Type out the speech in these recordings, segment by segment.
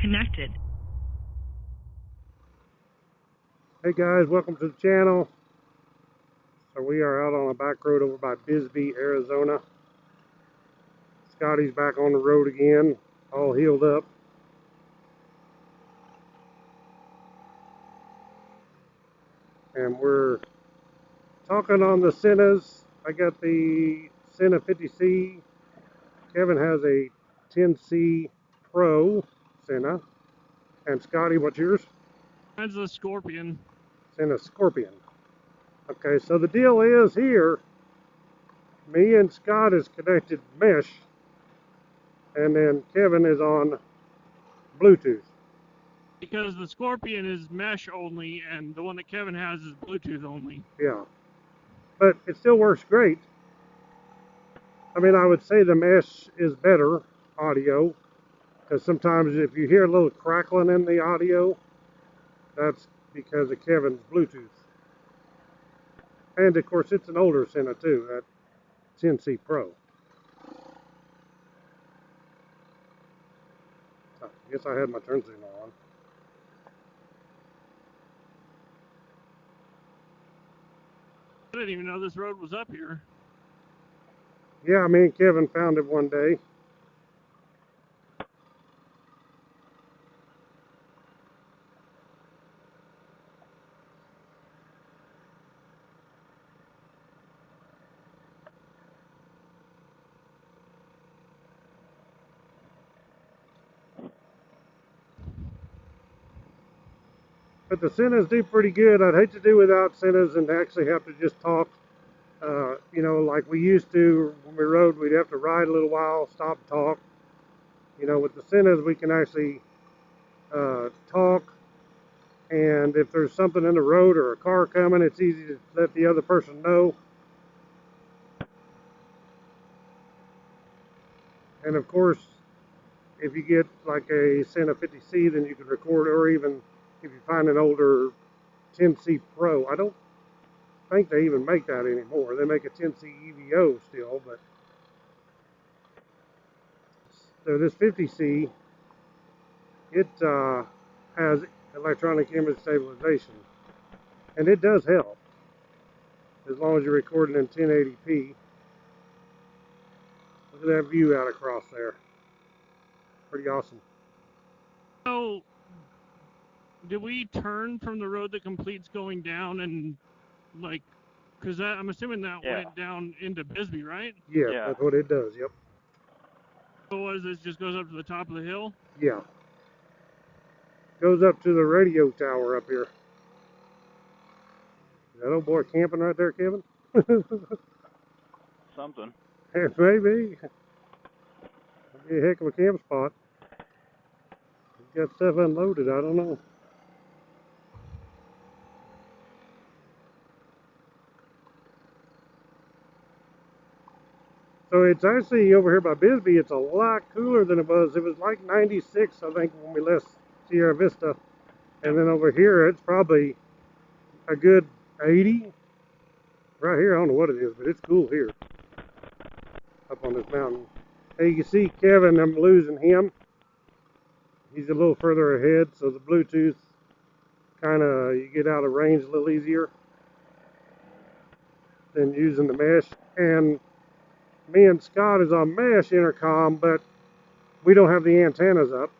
connected. Hey guys, welcome to the channel. So we are out on a back road over by Bisbee, Arizona. Scotty's back on the road again, all healed up. And we're talking on the Senas. I got the Sena 50C. Kevin has a 10C Pro Sena. And Scotty, what's yours? Mine's a Scorpion. Sena Scorpion. Okay, so the deal is here, me and Scott is connected Mesh, and then Kevin is on Bluetooth. Because the Scorpion is Mesh only, and the one that Kevin has is Bluetooth only. Yeah, but it still works great. I mean, I would say the Mesh is better audio, because sometimes if you hear a little crackling in the audio, that's because of Kevin's Bluetooth. And of course, it's an older Sena too, that 10C Pro. I guess I had my turn signal on. I didn't even know this road was up here. Yeah, me and Kevin found it one day. But the Senas do pretty good. I'd hate to do without Senas and actually have to just talk. You know, like we used to when we rode, we'd have to ride a little while, stop and talk. You know, with the Senas, we can actually talk. And if there's something in the road or a car coming, it's easy to let the other person know. And of course, if you get like a Sena 50C, then you can record, or even if you find an older 10C Pro. I don't think they even make that anymore. They make a 10C EVO still, but so this 50C, it has electronic image stabilization, and it does help as long as you're recording in 1080p. Look at that view out across there. Pretty awesome. So, did we turn from the road that completes going down and, like, because I'm assuming that went down into Bisbee, right? Yeah, that's what it does, yep. So what is this, just goes up to the top of the hill? Yeah. Goes up to the radio tower up here. Is that old boy camping right there, Kevin? Something. Maybe. That'd be a heck of a camp spot. He's got stuff unloaded, I don't know. So it's actually over here by Bisbee, it's a lot cooler than it was. It was like 96, I think, when we left Sierra Vista. And then over here, it's probably a good 80. Right here, I don't know what it is, but it's cool here. Up on this mountain. Hey, you can see Kevin, I'm losing him. He's a little further ahead, so the Bluetooth kind of, you get out of range a little easier than using the Mesh. And me and Scott is on Mesh Intercom, but we don't have the antennas up.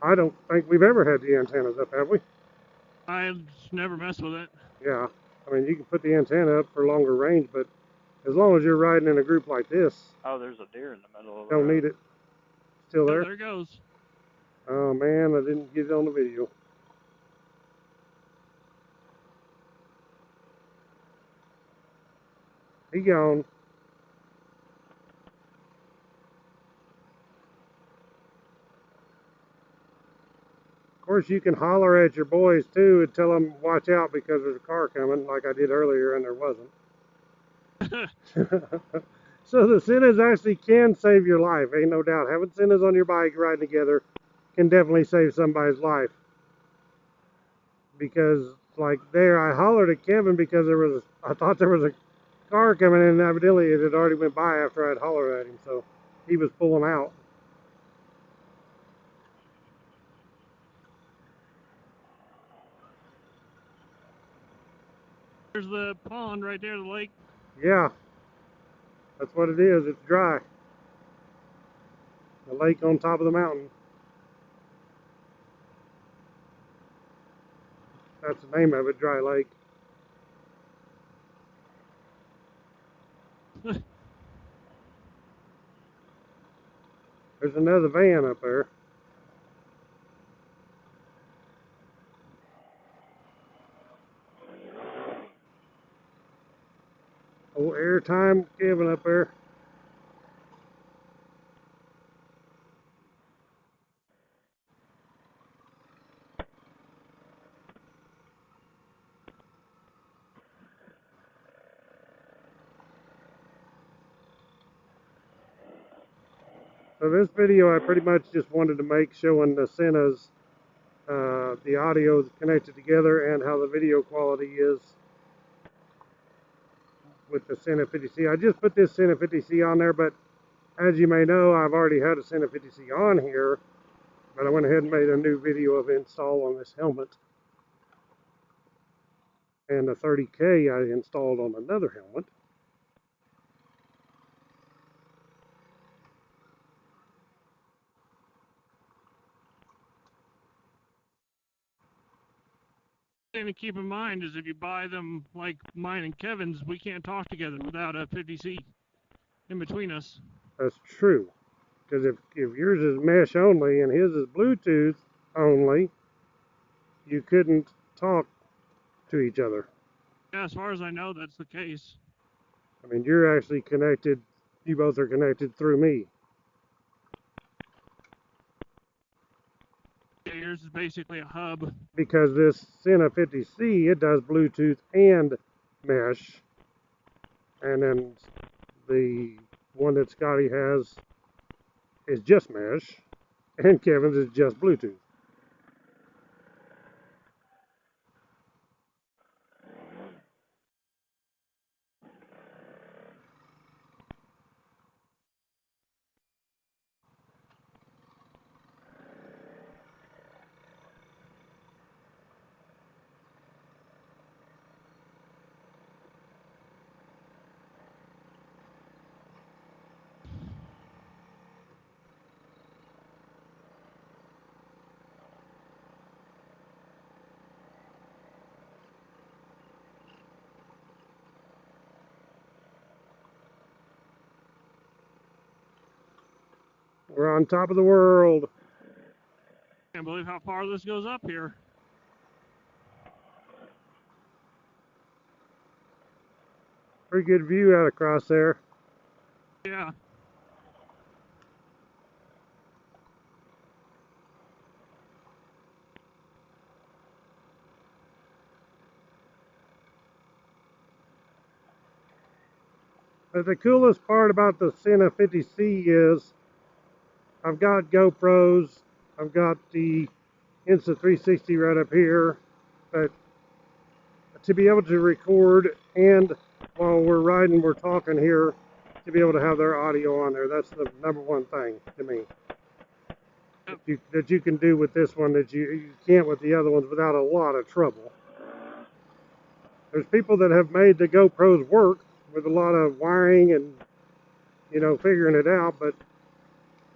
I don't think we've ever had the antennas up, have we? I've never messed with it. Yeah, I mean, you can put the antenna up for longer range, but as long as you're riding in a group like this. Oh, there's a deer in the middle of the road. Don't need it. Still there? Oh, there it goes. Oh man, I didn't get it on the video. He gone. Of course, you can holler at your boys too and tell them watch out because there's a car coming, like I did earlier, and there wasn't. So the Senas actually can save your life, ain't no doubt. Having Senas on your bike riding together can definitely save somebody's life. Because, like there, I hollered at Kevin because I thought there was a car coming in, and evidently it had already went by after I'd hollered at him, so he was pulling out. There's the pond right there, the lake. Yeah, that's what it is. It's dry. The lake on top of the mountain. That's the name of it, Dry Lake. There's another van up there. Old airtime Kevin up there. So this video I pretty much just wanted to make showing the Senas, the audio is connected together and how the video quality is with the Sena 50C. I just put this Sena 50C on there, but as you may know, I've already had a Sena 50C on here, but I went ahead and made a new video of install on this helmet. And the 30K I installed on another helmet. Thing to keep in mind is if you buy them like mine and Kevin's, we can't talk together without a 50C in between us. That's true. Because if yours is mesh only and his is Bluetooth only, you couldn't talk to each other. Yeah, as far as I know, that's the case. I mean, you're actually connected, you both are connected through me. Yeah, yours is basically a hub. Because this Sena 50C, it does Bluetooth and mesh. And then the one that Scotty has is just mesh. And Kevin's is just Bluetooth. We're on top of the world. Can't believe how far this goes up here. Pretty good view out across there. Yeah. But the coolest part about the Sena 50C is I've got GoPros, I've got the Insta360 right up here, but to be able to record and while we're riding, we're talking here, to be able to have their audio on there, that's the number one thing to me. That you can do with this one that you can't with the other ones without a lot of trouble. There's people that have made the GoPros work with a lot of wiring and, you know, figuring it out, but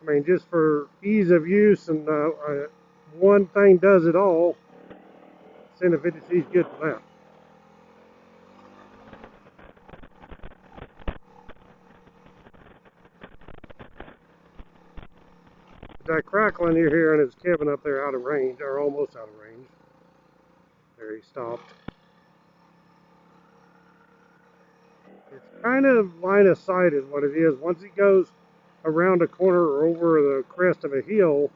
I mean, just for ease of use and one thing does it all, Sena 50C is good for that. That crackling you're hearing is Kevin up there out of range, or almost out of range. There, he stopped. It's kind of line of sight is what it is. Once he goes around a corner or over the crest of a hill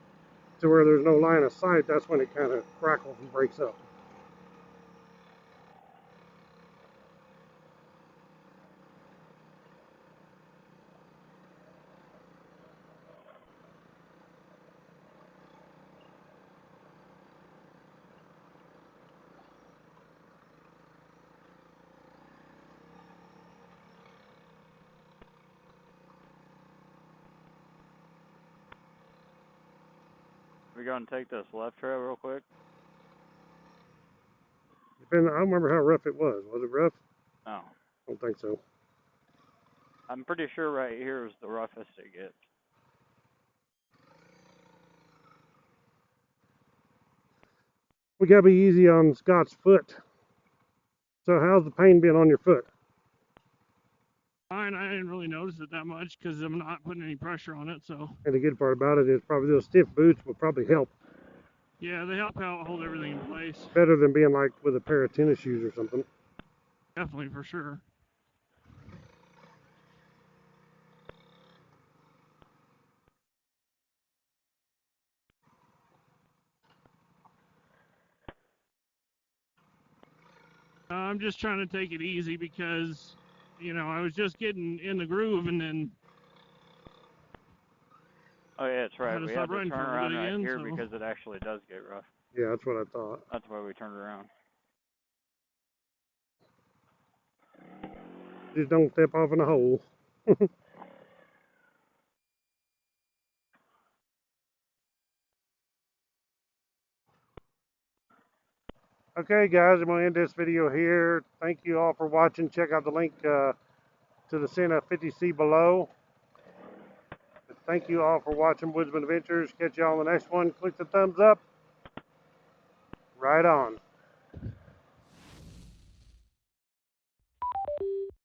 to where there's no line of sight, that's when it kind of crackles and breaks up. We're going to take this left trail real quick. Depending, I don't remember how rough it was. Was it rough? No. I don't think so. I'm pretty sure right here is the roughest it gets. We gotta be easy on Scott's foot. So how's the pain been on your foot? Fine, I didn't really notice it that much because I'm not putting any pressure on it, so. And the good part about it is probably those stiff boots will probably help. Yeah, they help out hold everything in place. Better than being like with a pair of tennis shoes or something. Definitely, for sure. I'm just trying to take it easy because, you know, I was just getting in the groove and then. Oh yeah, that's right. We had to running turn for a around bit right again, here so. because it actually does get rough. Yeah, that's what I thought. That's why we turned around. Just don't step off in a hole. Okay, guys, I'm going to end this video here. Thank you all for watching. Check out the link to the Sena 50C below. Thank you all for watching Woodzman Adventures. Catch you all on the next one. Click the thumbs up. Right on.